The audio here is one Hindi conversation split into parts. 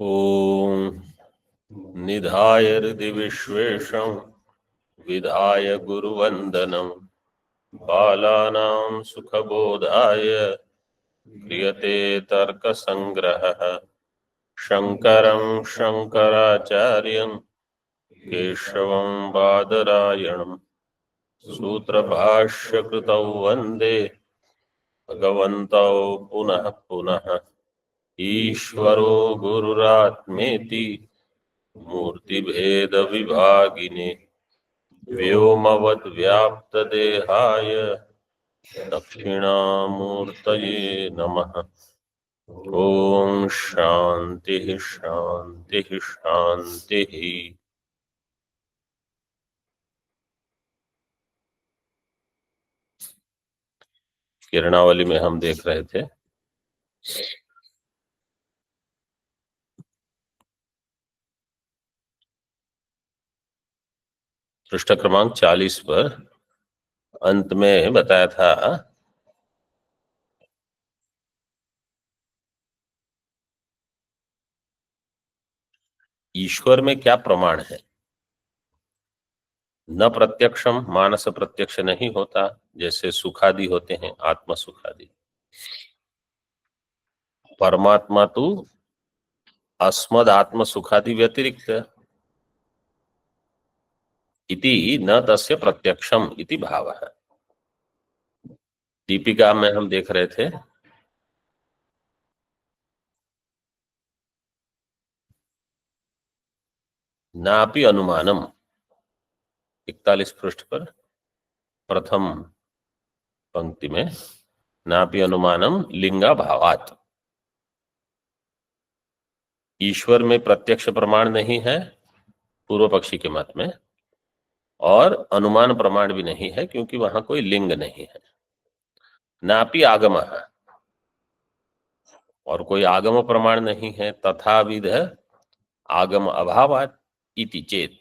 ॐ निधाय हृदि विश्वेशं विधाय गुरुवन्दनं बालानां सुखबोधाय क्रियते तर्कसङ्ग्रहः शङ्करं शङ्कराचार्यं केशवं बादरायणं सूत्रभाष्यकृतौ वन्दे भगवन्तौ पुनः पुनः ईश्वरो गुरुरात्मेति मूर्तिभेदविभागिने व्योमवद्व्याप्तदेहाय दक्षिणामूर्तये नमः। ओम शांति शांति शांति। किरणावली में हम देख रहे थे पृष्ठ क्रमांक 40 पर अंत में बताया था ईश्वर में क्या प्रमाण है। न प्रत्यक्षम, मानस प्रत्यक्ष नहीं होता, जैसे सुखादि होते हैं, आत्म सुखादि। परमात्मा तो अस्मद आत्म सुखादि व्यतिरिक्त इति न तस्य प्रत्यक्षम इति भावः। दीपिका में हम देख रहे थे नापि अनुमानम, 41 पृष्ठ पर प्रथम पंक्ति में नापि अनुमानम लिंगा भावात। ईश्वर में प्रत्यक्ष प्रमाण नहीं है पूर्व पक्षी के मत में, और अनुमान प्रमाण भी नहीं है क्योंकि वहां कोई लिंग नहीं है। नापि आगम है, और कोई आगम प्रमाण नहीं है। तथा विध आगम अभावात इति चेत।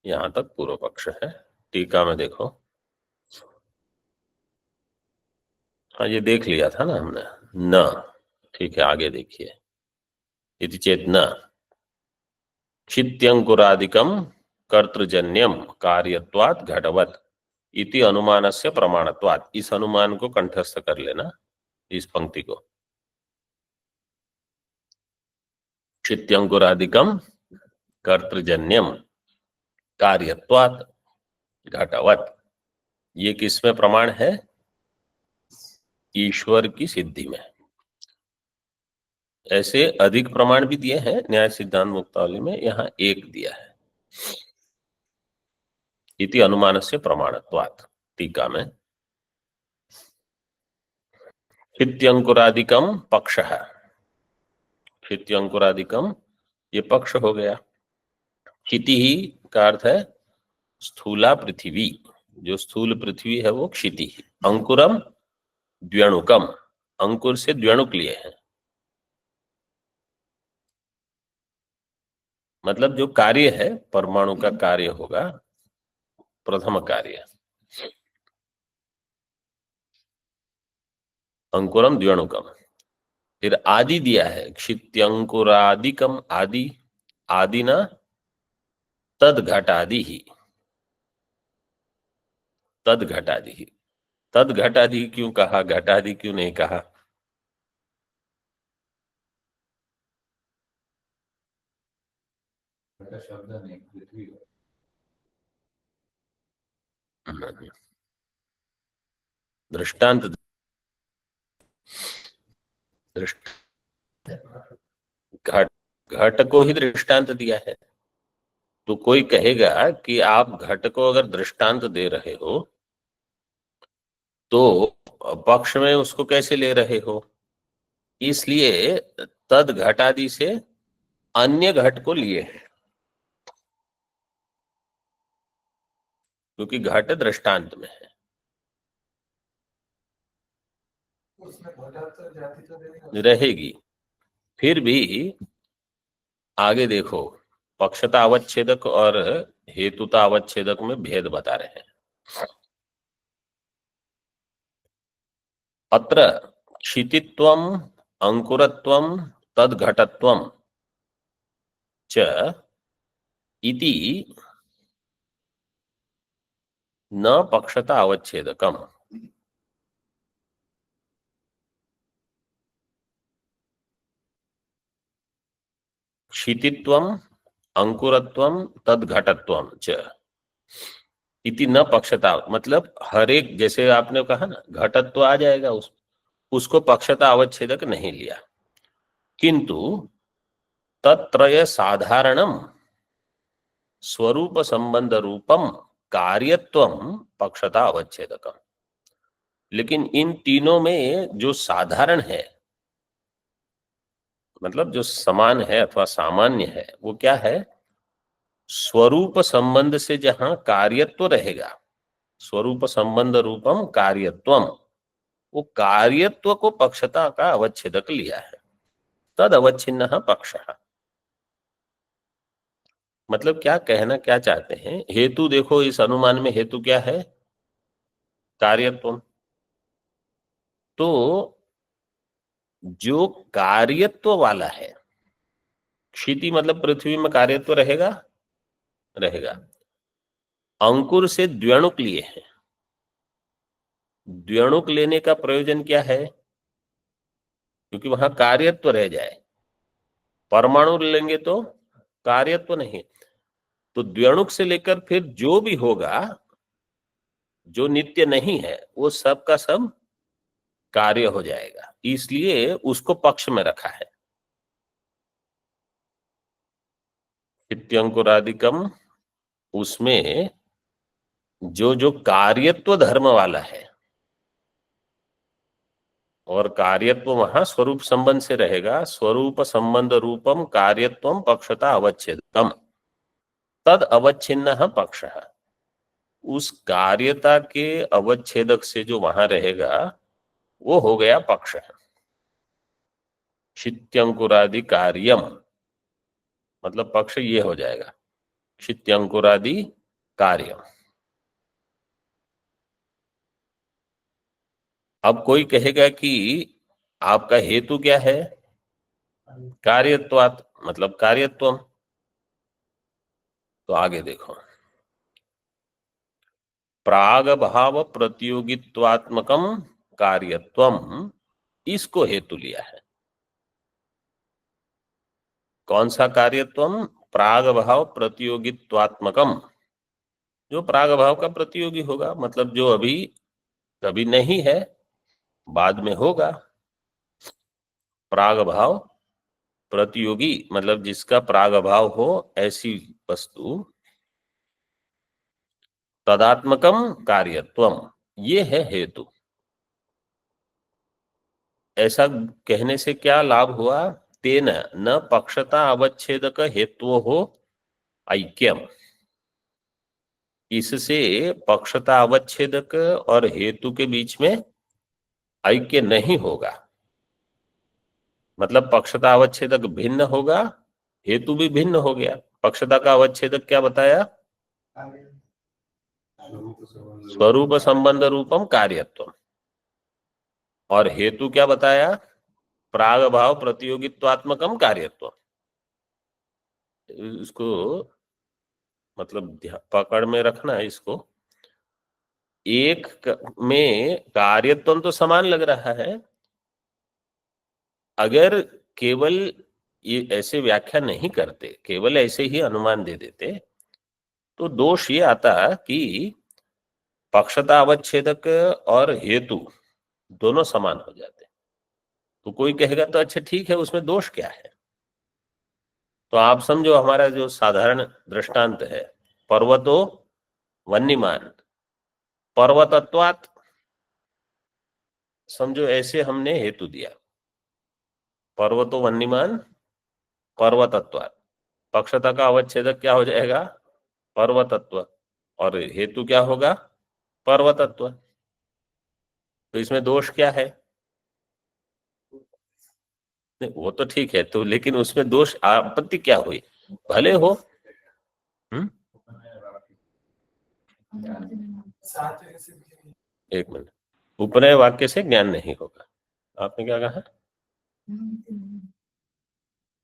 यहां तक पूर्व पक्ष है। टीका में देखो, हाँ ये देख लिया था ना हमने। न, ठीक है, आगे देखिए। इति चेत न क्षित्यंकुरादिकम कर्तृजन्यम कार्यत्वात् घटवत् इति अनुमानस्य प्रमाणत्वात्। इस अनुमान को कंठस्थ कर लेना, इस पंक्ति को। क्षित्यंकुरादिकम कर्तृजन्यम कार्यत्वात् घटवत्, ये किसमें प्रमाण है? ईश्वर की सिद्धि में। ऐसे अधिक प्रमाण भी दिए हैं न्याय सिद्धांत मुक्तावली में, यहां एक दिया है। इति अनुमानस्य प्रमाणत्वात्। टीका में क्षित्यंकुरादिकम पक्ष है। क्षित्यंकुरादिकम ये पक्ष हो गया। क्षिति ही का अर्थ है स्थूला पृथ्वी। जो स्थूल पृथ्वी है वो क्षिति। अंकुरम द्व्यणुकम, अंकुर से द्व्यणुक लिए हैं। मतलब जो कार्य है परमाणु का कार्य होगा प्रथम कार्य। अंकुरम द्व्यणुकम। फिर आदि दिया है, क्षित्यंकुरादिकम। आदि, आदि ना तद घटादि ही। तद घटादि ही, तद घटादि क्यों कहा, घटादि क्यों नहीं कहा? शब्द नहीं, पृथ्वी। दृष्टांत, घट, घट को ही दृष्टांत दिया है। तो कोई कहेगा कि आप घट को अगर दृष्टांत दे रहे हो तो पक्ष में उसको कैसे ले रहे हो? इसलिए तद घटादि से अन्य घट को लिए हैं, क्योंकि घट दृष्टांत में है। रहेगी। फिर भी आगे देखो, पक्षता अवच्छेदक और हेतुता अवच्छेदक में भेद बता रहे हैं। अत्र क्षितित्वम अंकुरत्वम तद्घटत्वम च इति न पक्षता अवच्छेदकम। क्षितित्वम अंकुरत्वम तद्घटत्वम च इति न पक्षता, मतलब हर एक, जैसे आपने कहा ना घटत्व आ जाएगा, उसको पक्षता अवच्छेदक नहीं लिया, किंतु तत्रय साधारणम स्वरूप संबंध रूपम कार्यत्वम पक्षता अवच्छेदकम। लेकिन इन तीनों में जो साधारण है, मतलब जो समान है अथवा सामान्य है, वो क्या है? स्वरूप संबंध से जहां कार्यत्व रहेगा, स्वरूप संबंध रूपम कार्यत्वम, वो कार्यत्व को पक्षता का अवच्छेदक लिया है। तद अवच्छिन्न पक्ष। मतलब क्या कहना क्या चाहते हैं? हेतु देखो, इस अनुमान में हेतु क्या है? कार्यत्व। तो जो कार्यत्व वाला है, क्षिति मतलब पृथ्वी में कार्यत्व रहेगा, रहेगा। अंकुर से द्व्यणुक लिए हैं, द्व्यणुक लेने का प्रयोजन क्या है? क्योंकि वहां कार्यत्व रह जाए। परमाणु लेंगे तो कार्यत्व नहीं, तो द्व्यणुक से लेकर फिर जो भी होगा जो नित्य नहीं है, वो सब का सब कार्य हो जाएगा, इसलिए उसको पक्ष में रखा है। इत्यंकुरादिकम, उसमें जो जो कार्यत्व धर्म वाला है, और कार्यत्व वहां स्वरूप संबंध से रहेगा, स्वरूप संबंध रूपम कार्यत्वम पक्षता अवच्छेदकम तद अवच्छिन्न पक्ष। उस कार्यता के अवच्छेदक से जो वहां रहेगा, वो हो गया पक्ष। क्षित्यंकुरादि कार्यम, मतलब पक्ष ये हो जाएगा, क्षित्यंकुरादि कार्यम। अब कोई कहेगा कि आपका हेतु क्या है? कार्यत्वात्, मतलब कार्यत्वम। तो आगे देखो, प्राग भाव प्रतियोगित्वात्मकम कार्यत्वम, इसको हेतु लिया है। कौन सा कार्यत्वम? प्राग भाव प्रतियोगित्वात्मकम, जो प्राग भाव का प्रतियोगी होगा, मतलब जो अभी कभी नहीं है, बाद में होगा। प्राग भाव प्रतियोगी मतलब जिसका प्राग भाव हो, ऐसी वस्तु। तदात्मकम कार्यत्वम, ये है हेतु। ऐसा कहने से क्या लाभ हुआ? तेन न पक्षता अवच्छेदक हेतु हो ऐक्यम, इससे पक्षता अवच्छेदक और हेतु के बीच में ऐक्य नहीं होगा। मतलब पक्षता अवच्छेदक भिन्न होगा, हेतु भी भिन्न हो गया। पक्षता का अवच्छेदक क्या बताया? स्वरूप संबंध रूपम कार्यत्व। और हेतु क्या बताया? प्राग भाव प्रतियोगित्वात्मकम कार्यत्व। इसको मतलब पकड़ में रखना है इसको। एक में कार्यत्व तो समान लग रहा है, अगर केवल ये ऐसे व्याख्या नहीं करते, केवल ऐसे ही अनुमान दे देते, तो दोष ये आता कि पक्षता अवच्छेदक और हेतु दोनों समान हो जाते। तो कोई कहेगा तो अच्छा ठीक है, उसमें दोष क्या है? तो आप समझो, हमारा जो साधारण दृष्टांत है, पर्वतो वन्यमान, पर्वतत्वात्, समझो ऐसे हमने हेतु दिया, पर्वतो वन्यमान पर्वतत्वात्। पक्षता का अवच्छेदक क्या हो जाएगा? पर्वतत्व, और हेतु क्या होगा? पर्वतत्व। तो इसमें दोष क्या है? वो तो ठीक है, तो लेकिन उसमें दोष आपत्ति क्या हुई? भले हो। एक मिनट, उपनय वाक्य से ज्ञान नहीं होगा, आपने क्या कहा?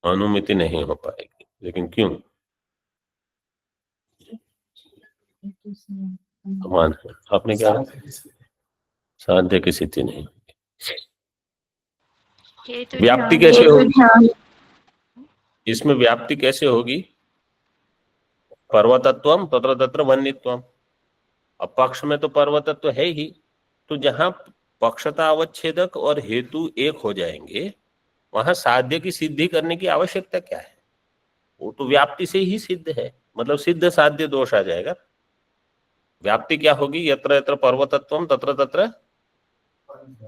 अनुमिति नहीं हो पाएगी। लेकिन क्यों? समान है। आपने क्या कहा? साध्य की स्थिति नहीं। व्याप्ति कैसे होगी? इसमें व्याप्ति कैसे होगी? पर्वतत्वम तत्र तत्र वन्यत्वम। अब पक्ष में तो पर्वतत्व है ही, तो जहां पक्षता अवच्छेदक और हेतु एक हो जाएंगे वहां साध्य की सिद्धि करने की आवश्यकता क्या है? वो तो व्याप्ति से ही सिद्ध है, मतलब सिद्ध साध्य दोष आ जाएगा। व्याप्ति क्या होगी? यत्र यत्र पर्वतत्वम तत्र तत्र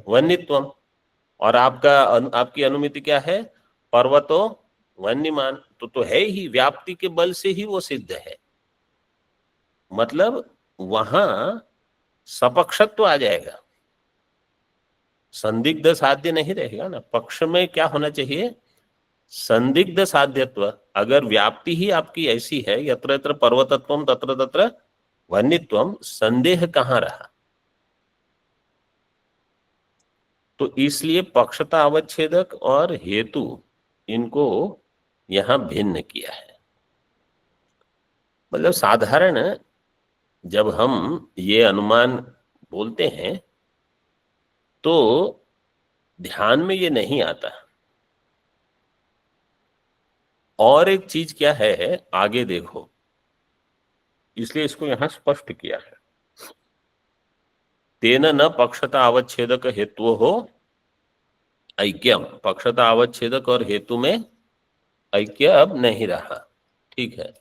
वन्यत्वम। और आपकी अनुमिति क्या है? पर्वतो वन्यमान। तो है ही, व्याप्ति के बल से ही वो सिद्ध है। मतलब वहां सपक्षत्व आ जाएगा, संदिग्ध साध्य नहीं रहेगा ना। पक्ष में क्या होना चाहिए? संदिग्ध साध्यत्व। अगर व्याप्ति ही आपकी ऐसी है, यत्र यत्र पर्वतत्वम तत्र तत्र वन्यत्वम, संदेह कहां रहा? तो इसलिए पक्षता अवच्छेदक और हेतु, इनको यहां भिन्न किया है। मतलब साधारण जब हम ये अनुमान बोलते हैं तो ध्यान में ये नहीं आता। और एक चीज क्या है, आगे देखो, इसलिए इसको यहां स्पष्ट किया है। तेन न पक्षता अवच्छेदक हेतु हो ऐक्यम। पक्षता अवच्छेदक और हेतु में ऐक्य अब नहीं रहा। ठीक है।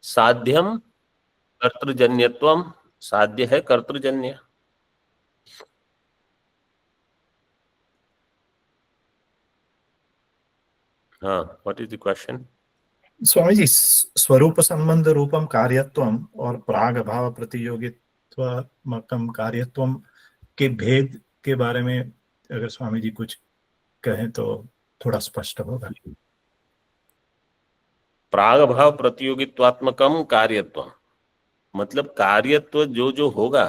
साध्यम कर्तृजन्यत्वम। साध्य है कर्तृजन्य। हाँ, what is the question? Swami ji, स्वरूप संबंध रूपम कार्यत्वम और प्राग भाव प्रतियोगित्वात्मकम कार्यत्वम के भेद के बारे में अगर स्वामी जी कुछ कहें तो थोड़ा स्पष्ट होगा। प्राग भाव प्रतियोगित्वात्मकम कार्यत्व, मतलब कार्यत्व जो जो होगा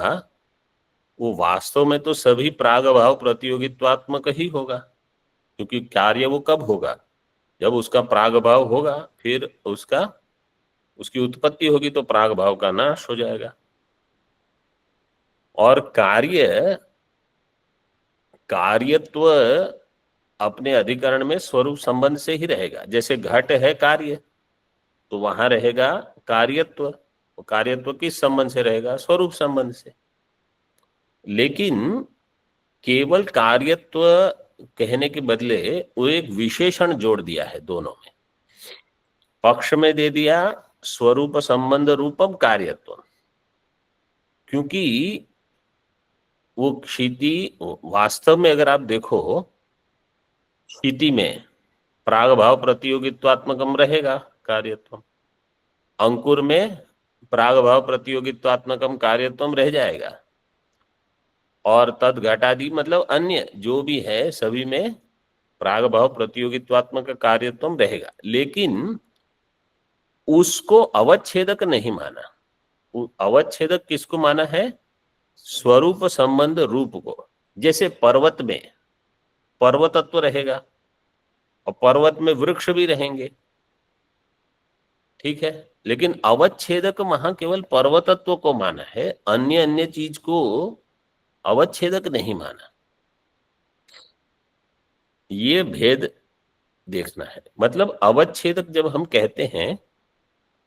वो वास्तव में तो सभी प्राग भाव प्रतियोगित्वात्मक ही होगा। क्योंकि कार्य वो कब होगा? जब उसका प्राग भाव होगा, फिर उसकी उत्पत्ति होगी तो प्राग भाव का नाश हो जाएगा। और कार्यत्व अपने अधिकरण में स्वरूप संबंध से ही रहेगा। जैसे घट है कार्य, तो वहां रहेगा कार्यत्व। कार्यत्व किस संबंध से रहेगा? स्वरूप संबंध से। लेकिन केवल कार्यत्व कहने के बदले वो एक विशेषण जोड़ दिया है दोनों में। पक्ष में दे दिया स्वरूप संबंध रूपम कार्यत्व, क्योंकि वो क्षिति वास्तव में अगर आप देखो, क्षिति में प्राग भाव प्रतियोगित्वात्मकम रहेगा कार्यत्व, अंकुर में प्राग भाव प्रतियोगित्वात्मकम कार्यत्व रह जाएगा, और तद घटादि मतलब अन्य जो भी है सभी में प्राग भाव प्रतियोगित्वात्मक कार्यत्व रहेगा। लेकिन उसको अवच्छेदक नहीं माना। अवच्छेदक किसको माना है? स्वरूप संबंध रूप को। जैसे पर्वत में पर्वतत्व रहेगा और पर्वत में वृक्ष भी रहेंगे, ठीक है। लेकिन अवच्छेदक वहां केवल पर्वतत्व को माना है, अन्य अन्य चीज को अवच्छेदक नहीं माना। ये भेद देखना है। मतलब अवच्छेदक जब हम कहते हैं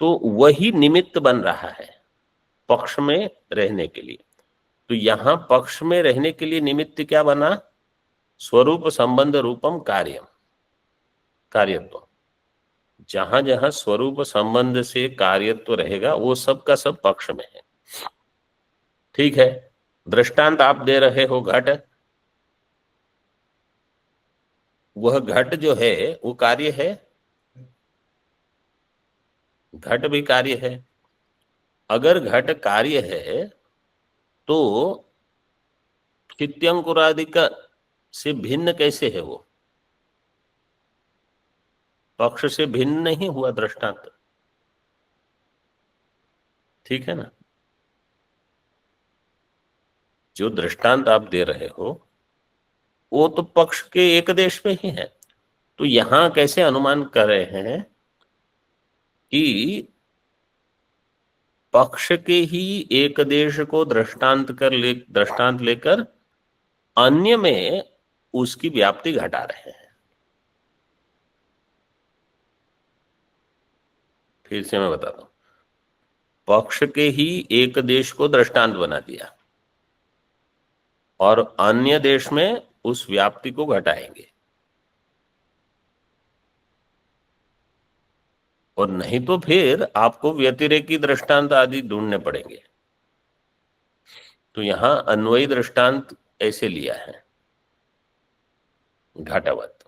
तो वही निमित्त बन रहा है पक्ष में रहने के लिए। तो यहां पक्ष में रहने के लिए निमित्त क्या बना? स्वरूप संबंध रूपम कार्यम, कार्यत्व। जहां जहां स्वरूप संबंध से कार्यत्व रहेगा वो सब का सब पक्ष में है। ठीक है। दृष्टांत आप दे रहे हो घट, वह घट जो है वो कार्य है, घट भी कार्य है। अगर घट कार्य है तो क्षित्यंकुरादिक से भिन्न कैसे है? वो पक्ष से भिन्न नहीं हुआ दृष्टांत, ठीक है ना। जो दृष्टांत आप दे रहे हो वो तो पक्ष के एक देश में ही है। तो यहां कैसे अनुमान कर रहे हैं कि पक्ष के ही एक देश को दृष्टांत लेकर अन्य में उसकी व्याप्ति घटा रहे हैं। फिर से मैं बताता हूं, पक्ष के ही एक देश को दृष्टांत बना दिया और अन्य देश में उस व्याप्ति को घटाएंगे, और नहीं तो फिर आपको व्यतिरेकी दृष्टांत आदि ढूंढने पड़ेंगे। तो यहां अन्वयी दृष्टांत ऐसे लिया है, घटावत।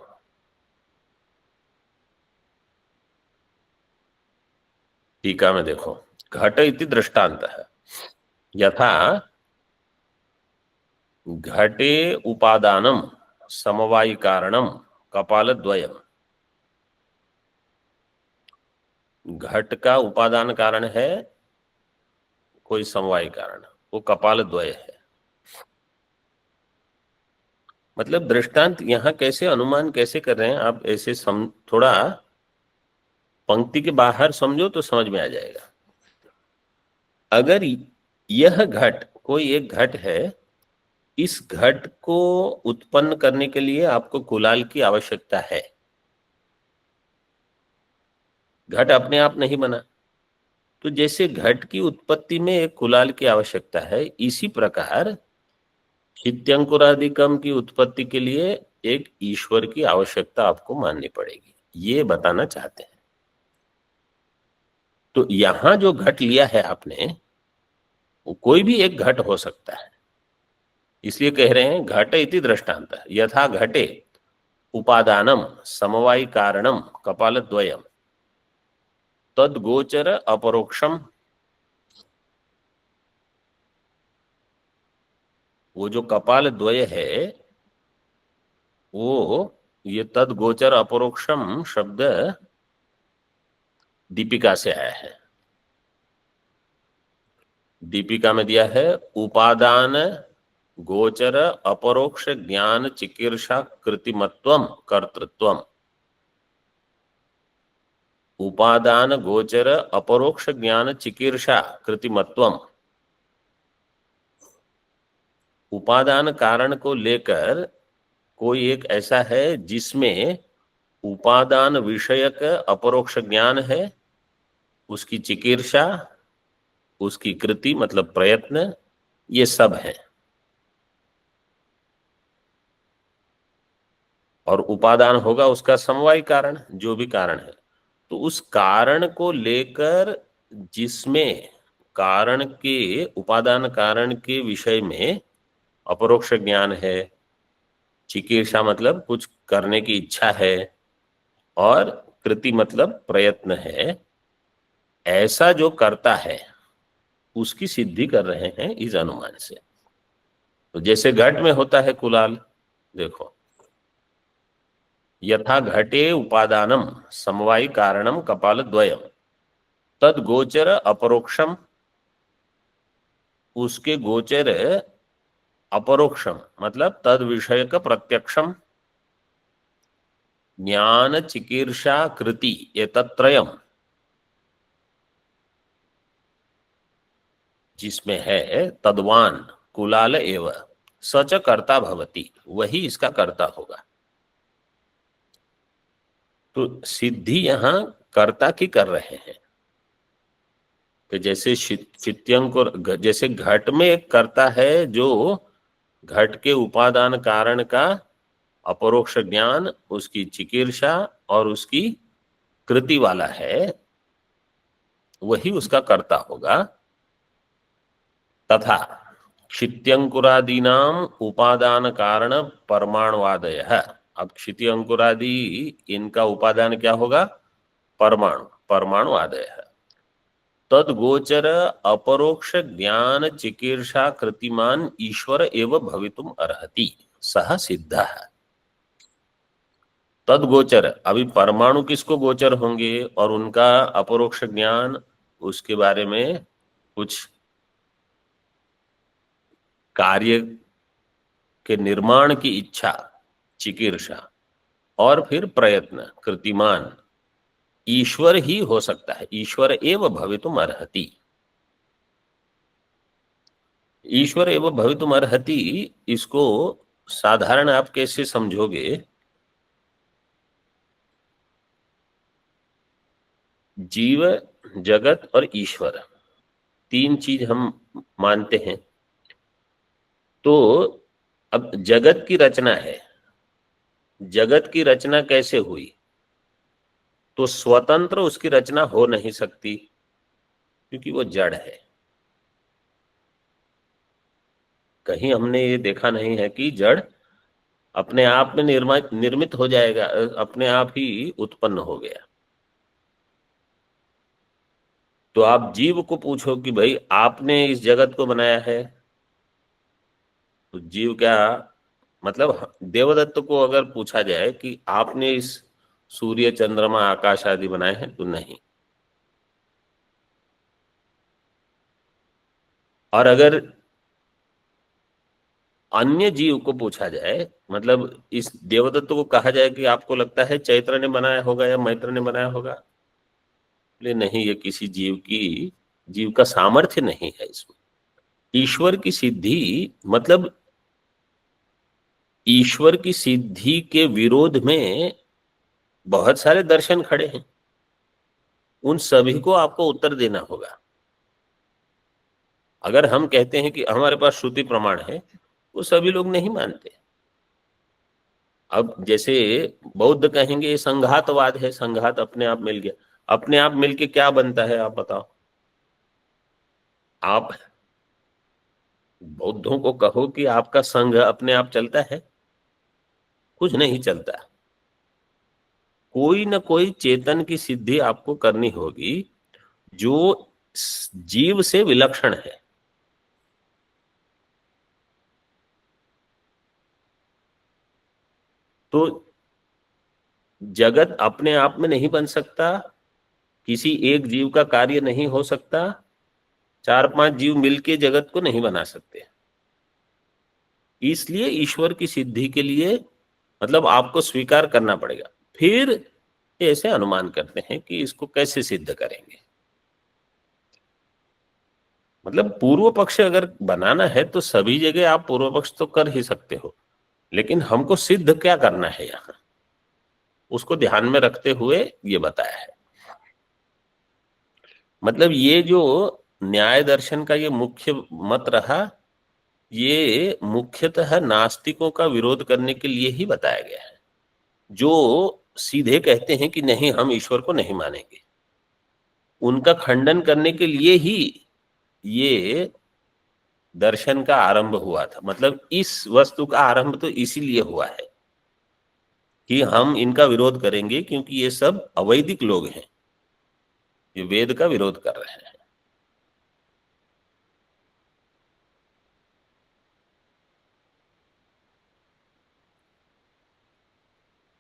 टीका में देखो, घट इति दृष्टांत है यथा घटे उपादानम समवायी कारणम कपालद्वयम। घट का उपादान कारण है कोई समवायी कारण, वो कपालद्वय है। मतलब दृष्टांत यहां कैसे अनुमान कैसे कर रहे हैं आप, ऐसे थोड़ा पंक्ति के बाहर समझो तो समझ में आ जाएगा। अगर यह घट कोई एक घट है, इस घट को उत्पन्न करने के लिए आपको कुलाल की आवश्यकता है। घट अपने आप नहीं बना, तो जैसे घट की उत्पत्ति में एक कुलाल की आवश्यकता है, इसी प्रकार चित्यांकुरादिकम की उत्पत्ति के लिए एक ईश्वर की आवश्यकता आपको माननी पड़ेगी, ये बताना चाहते हैं। तो यहां जो घट लिया है आपने, वो कोई भी एक घट हो सकता है, इसलिए कह रहे हैं घट इति दृष्टांत यथा घटे उपादानम समवायी कारणम कपालद्वयम तद गोचर अपरोक्षम। वो जो कपाल द्वय है, वो ये तद गोचर अपरोक्षम शब्द दीपिका से आया है। दीपिका में दिया है उपादान गोचर अपरोक्ष ज्ञान चिकीर्षा कृतिमत्वम कर्तृत्वम। उपादान गोचर अपरोक्ष ज्ञान चिकीर्षा कृतिमत्वम। उपादान कारण को लेकर कोई एक ऐसा है जिसमें उपादान विषयक अपरोक्ष ज्ञान है, उसकी चिकीर्षा, उसकी कृति मतलब प्रयत्न, ये सब है। और उपादान होगा उसका समवायी कारण, जो भी कारण है। तो उस कारण को लेकर जिसमें कारण के उपादान कारण के विषय में अपरोक्ष ज्ञान है, चिकीर्षा मतलब कुछ करने की इच्छा है, और कृति मतलब प्रयत्न है, ऐसा जो करता है उसकी सिद्धि कर रहे हैं इस अनुमान से। तो जैसे घट में होता है कुलाल, देखो यथा घटे उपादानम समवायी कारणम कपालद्वयम तद गोचर अपरोक्षम, उसके गोचर अपरोक्षम मतलब तद विषय का प्रत्यक्षम ज्ञान चिकीर्षा कृति ये तत्रयम, जिसमें है तद्वान कुलाल एव सच कर्ता भवति, वही इसका कर्ता होगा। तो सिद्धि यहां कर्ता की कर रहे हैं कि जैसे चित्यांकुर, जैसे घट में एक कर्ता है जो घट के उपादान कारण का अपरोक्ष ज्ञान, उसकी चिकीर्षा और उसकी कृति वाला है, वही उसका कर्ता होगा। तथा क्षित्यंकुरादीनाम उपादान कारण परमाणुवादय है। अब क्षित्यंकुरादि इनका उपादान क्या होगा? परमाणु, परमाणुवादय है। तद गोचर अपरोक्ष ज्ञान चिकीर्षा कृतिमान ईश्वर एव भवितुम अर्हति सह सिद्ध है। तद गोचर, अभी परमाणु किसको गोचर होंगे और उनका अपरोक्ष ज्ञान, उसके बारे में कुछ कार्य के निर्माण की इच्छा, चिकीर्षा, और फिर प्रयत्न, कृतिमान ईश्वर ही हो सकता है। ईश्वर एव भवितुम अर्हति, ईश्वर एव भवितुम अर्हति, इसको साधारण आप कैसे समझोगे? जीव, जगत और ईश्वर, तीन चीज हम मानते हैं। तो अब जगत की रचना है, जगत की रचना कैसे हुई? तो स्वतंत्र उसकी रचना हो नहीं सकती, क्योंकि वो जड़ है। कहीं हमने ये देखा नहीं है कि जड़ अपने आप में निर्मित हो जाएगा, अपने आप ही उत्पन्न हो गया। तो आप जीव को पूछो कि भाई आपने इस जगत को बनाया है, तो जीव क्या, मतलब देवदत्त को अगर पूछा जाए कि आपने इस सूर्य, चंद्रमा, आकाश आदि बनाए हैं, तो नहीं। और अगर अन्य जीव को पूछा जाए, मतलब इस देवदत्त को कहा जाए कि आपको लगता है चैत्र ने बनाया होगा या मैत्र ने बनाया होगा, बोले नहीं, ये किसी जीव का सामर्थ्य नहीं है इसमें। ईश्वर की सिद्धि, मतलब ईश्वर की सिद्धि के विरोध में बहुत सारे दर्शन खड़े हैं, उन सभी को आपको उत्तर देना होगा। अगर हम कहते हैं कि हमारे पास श्रुति प्रमाण है, वो सभी लोग नहीं मानते। अब जैसे बौद्ध कहेंगे ये संघातवाद है, संघात अपने आप मिल गया। अपने आप मिलके क्या बनता है, आप बताओ? आप बौद्धों को कहो कि आपका संघ अपने आप चलता है? कुछ नहीं चलता। कोई ना कोई चेतन की सिद्धि आपको करनी होगी जो जीव से विलक्षण है। तो जगत अपने आप में नहीं बन सकता, किसी एक जीव का कार्य नहीं हो सकता, चार पांच जीव मिलके जगत को नहीं बना सकते। इसलिए ईश्वर की सिद्धि के लिए मतलब आपको स्वीकार करना पड़ेगा। फिर ऐसे अनुमान करते हैं कि इसको कैसे सिद्ध करेंगे। मतलब पूर्व पक्ष अगर बनाना है तो सभी जगह आप पूर्व पक्ष तो कर ही सकते हो, लेकिन हमको सिद्ध क्या करना है यहाँ, उसको ध्यान में रखते हुए ये बताया है। मतलब ये जो न्याय दर्शन का ये मुख्य मत रहा, ये मुख्यतः नास्तिकों का विरोध करने के लिए ही बताया गया है, जो सीधे कहते हैं कि नहीं, हम ईश्वर को नहीं मानेंगे। उनका खंडन करने के लिए ही ये दर्शन का आरंभ हुआ था। मतलब इस वस्तु का आरंभ तो इसीलिए हुआ है कि हम इनका विरोध करेंगे, क्योंकि ये सब अवैदिक लोग हैं, ये वेद का विरोध कर रहे हैं।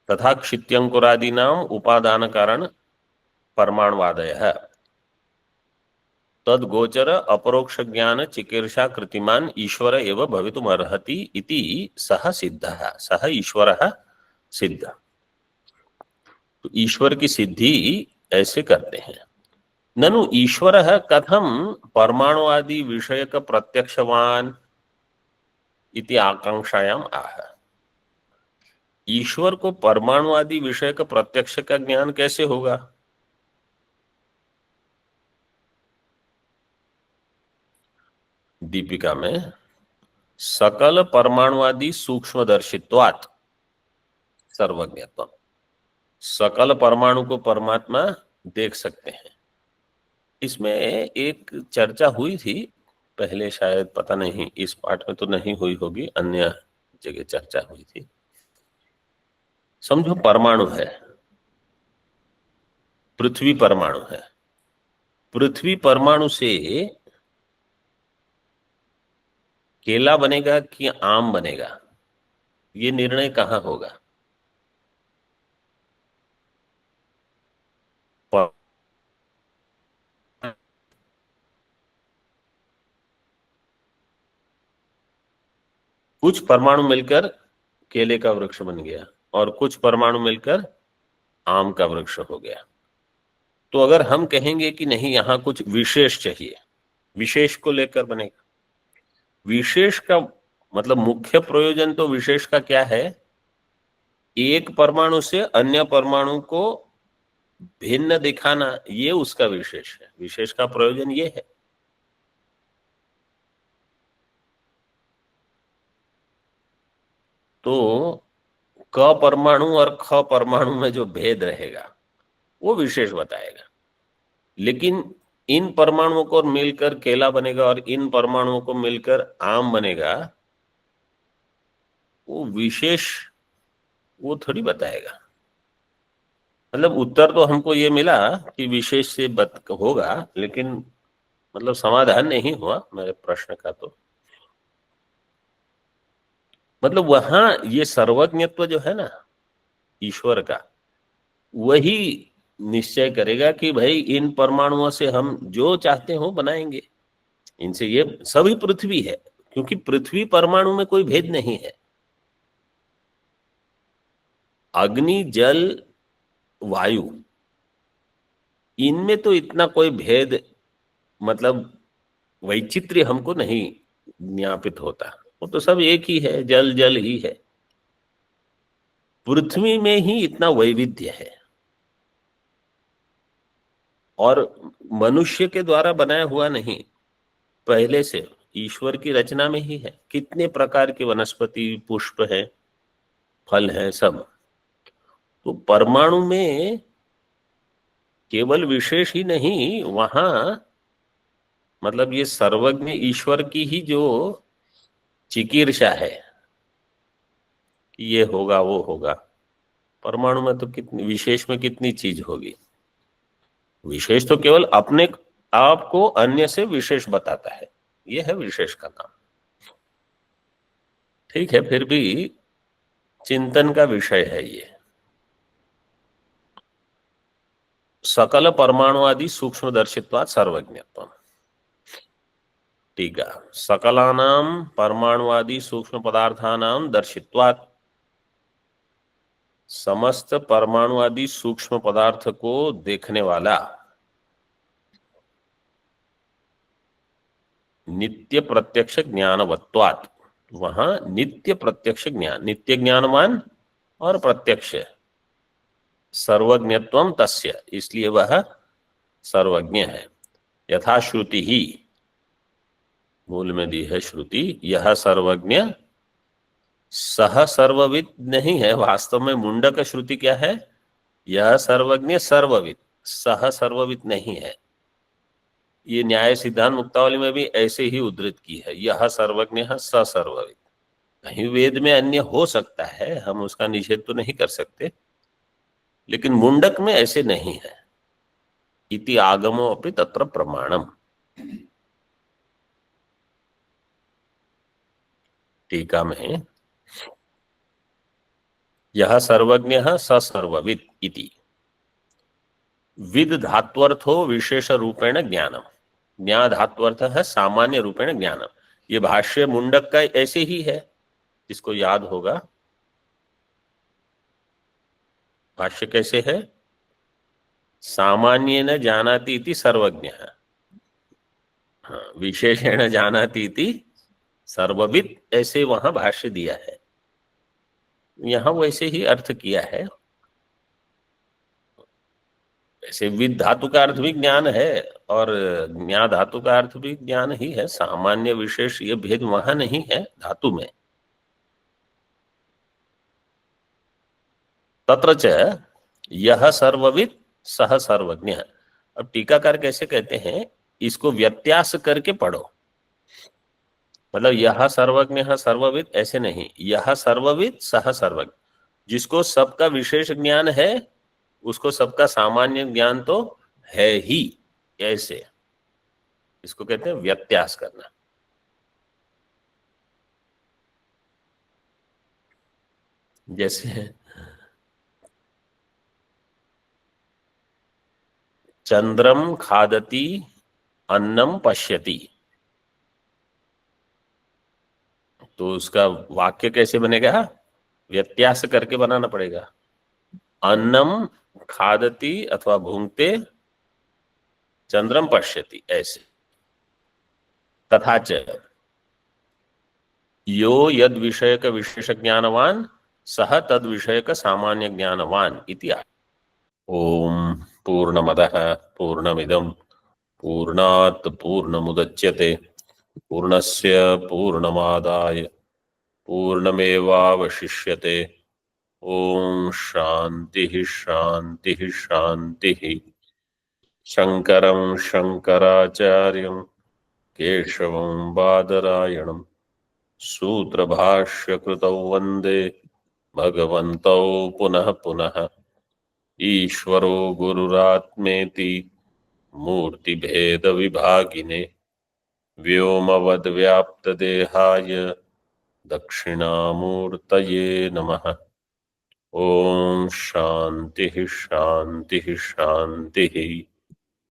तथा क्षित्यंकुरादीनाम उपादान कारण परमाणुवादयः तद गोचर अपरोक्ष ज्ञान चिकीर्षा कृतिमान ईश्वर एव भवितुम अर्हति इति सह सिद्धः, सह ईश्वरः सिद्ध। तो ईश्वर की सिद्धि ऐसे करते हैं। ननु ईश्वरः कथम परमाणुवादी विषयक प्रत्यक्षवान इति आकांक्षायाम आह। ईश्वर को परमाणुवादी विषय का प्रत्यक्ष का ज्ञान कैसे होगा? दीपिका में सकल परमाणुवादी सूक्ष्मदर्शित्वात् सर्वज्ञत्व, सकल परमाणु को परमात्मा देख सकते हैं। इसमें एक चर्चा हुई थी पहले, शायद पता नहीं इस पाठ में तो नहीं हुई होगी, अन्य जगह चर्चा हुई थी। समझो परमाणु है, पृथ्वी परमाणु है, पृथ्वी परमाणु से केला बनेगा कि आम बनेगा, ये निर्णय कहाँ होगा? कुछ परमाणु मिलकर केले का वृक्ष बन गया और कुछ परमाणु मिलकर आम का वृक्ष हो गया। तो अगर हम कहेंगे कि नहीं, यहां कुछ विशेष चाहिए, विशेष को लेकर बनेगा। विशेष का मतलब मुख्य प्रयोजन तो विशेष का क्या है, एक परमाणु से अन्य परमाणु को भिन्न दिखाना, ये उसका विशेष है। विशेष का प्रयोजन ये है। तो क परमाणु और ख परमाणु में जो भेद रहेगा वो विशेष बताएगा। लेकिन इन परमाणुओं को मिलकर केला बनेगा और इन परमाणुओं को मिलकर आम बनेगा, वो विशेष वो थोड़ी बताएगा। मतलब उत्तर तो हमको ये मिला कि विशेष से होगा, लेकिन मतलब समाधान नहीं हुआ मेरे प्रश्न का। तो मतलब वहां ये सर्वज्ञत्व जो है ना ईश्वर का, वही निश्चय करेगा कि भाई इन परमाणुओं से हम जो चाहते हो बनाएंगे। इनसे ये सभी पृथ्वी है, क्योंकि पृथ्वी परमाणु में कोई भेद नहीं है। अग्नि, जल, वायु, इनमें तो इतना कोई भेद मतलब वैचित्र्य हमको नहीं ज्ञापित होता। वो तो सब एक ही है, जल जल ही है। पृथ्वी में ही इतना वैविध्य है, और मनुष्य के द्वारा बनाया हुआ नहीं, पहले से ईश्वर की रचना में ही है। कितने प्रकार के वनस्पति, पुष्प है, फल है, सब। तो परमाणु में केवल विशेष ही नहीं, वहां मतलब ये सर्वज्ञ ईश्वर की ही जो चिकीर्षा है कि ये होगा वो होगा। परमाणु में तो कितनी विशेष में कितनी चीज होगी। विशेष तो केवल अपने आप को अन्य से विशेष बताता है, ये है विशेष का नाम। ठीक है, फिर भी चिंतन का विषय है ये। सकल परमाणु आदि सूक्ष्मदर्शित्वात् सर्वज्ञत्वम्। ठीक है, सकलानाम परमाणु आदि सूक्ष्म पदार्थानाम दर्शित्वात्, समस्त परमाणु आदि सूक्ष्म पदार्थ को देखने वाला, नित्य प्रत्यक्ष ज्ञानवत्वात्, वहां नित्य प्रत्यक्ष ज्ञान, नित्य ज्ञानवान और प्रत्यक्ष, सर्वज्ञत्वम तस्य, इसलिए वह सर्वज्ञ है। यथा श्रुति ही, मूल में दी है श्रुति, यह सर्वज्ञ सह सर्वविद नहीं है। वास्तव में मुंडक श्रुति क्या है, यह सर्वज्ञ सर्वविद, सह सर्वविद नहीं है। ये न्याय सिद्धांत मुक्तावली में भी ऐसे ही उद्धृत की है, यह सर्वज्ञ स सर्वविद। कहीं वेद में अन्य हो सकता है, हम उसका निषेध तो नहीं कर सकते, लेकिन मुंडक में ऐसे नहीं है। इति आगमो अपि तत्र प्रमाणम। टीका में यह सर्वज्ञ स सर्वविद इति, विद धात्वर्थो विशेष रूपेण ज्ञानम, ज्ञा धात्वर्थ है सामान्य रूपेण ज्ञानम। ये भाष्य मुंडक का ऐसे ही है, जिसको याद होगा। भाष्य कैसे है, सामान्य न जानाति इति सर्वज्ञ, हाँ, विशेषेण जानाति इति सर्वविद, ऐसे वहां भाष्य दिया है। यहां वैसे ही अर्थ किया है। ऐसे विद धातु का अर्थ भी ज्ञान है और ज्ञा धातु का अर्थ भी ज्ञान ही है। सामान्य विशेष ये भेद वहां नहीं है धातु में। तत्र च यह सर्वविद सह सर्वज्ञ। अब टीकाकार कैसे कहते हैं, इसको व्यत्यास करके पढ़ो। मतलब यह सर्वज्ञ सर्वविद ऐसे नहीं, यह सर्वविद सह सर्वज्ञ। जिसको सबका विशेष ज्ञान है उसको सबका सामान्य ज्ञान तो है ही, ऐसे इसको कहते हैं व्यत्यास करना। जैसे चंद्रम खादति अन्नम पश्यति, तो उसका वाक्य कैसे बनेगा, व्यत्यास करके बनाना पड़ेगा। अन्नम खादति अथवा भुंक्ते चंद्रम पश्यति, ऐसे। तथा च यो यद विषयक विशेष ज्ञानवान सह तद विषयक सामान्य ज्ञानवान इति। ओम पूर्णमदः पूर्णमिदं पूर्णात् पूर्णमुदच्यते पूर्णस्य पूर्णमादाय पूर्णमेवावशिष्यते। ओम शांति शांति शांति। शंकरं शंकराचार्यं केशवं बादरायणं सूत्रभाष्यकृतौ वन्दे भगवन्तौ पुनः पुनः। ईश्वरो गुरुरात्मेति मूर्तिभेदविभागिने व्योमवद्व्याप्तदेहाय दक्षिणामूर्तये नमः। ओम शांति शांति शांति।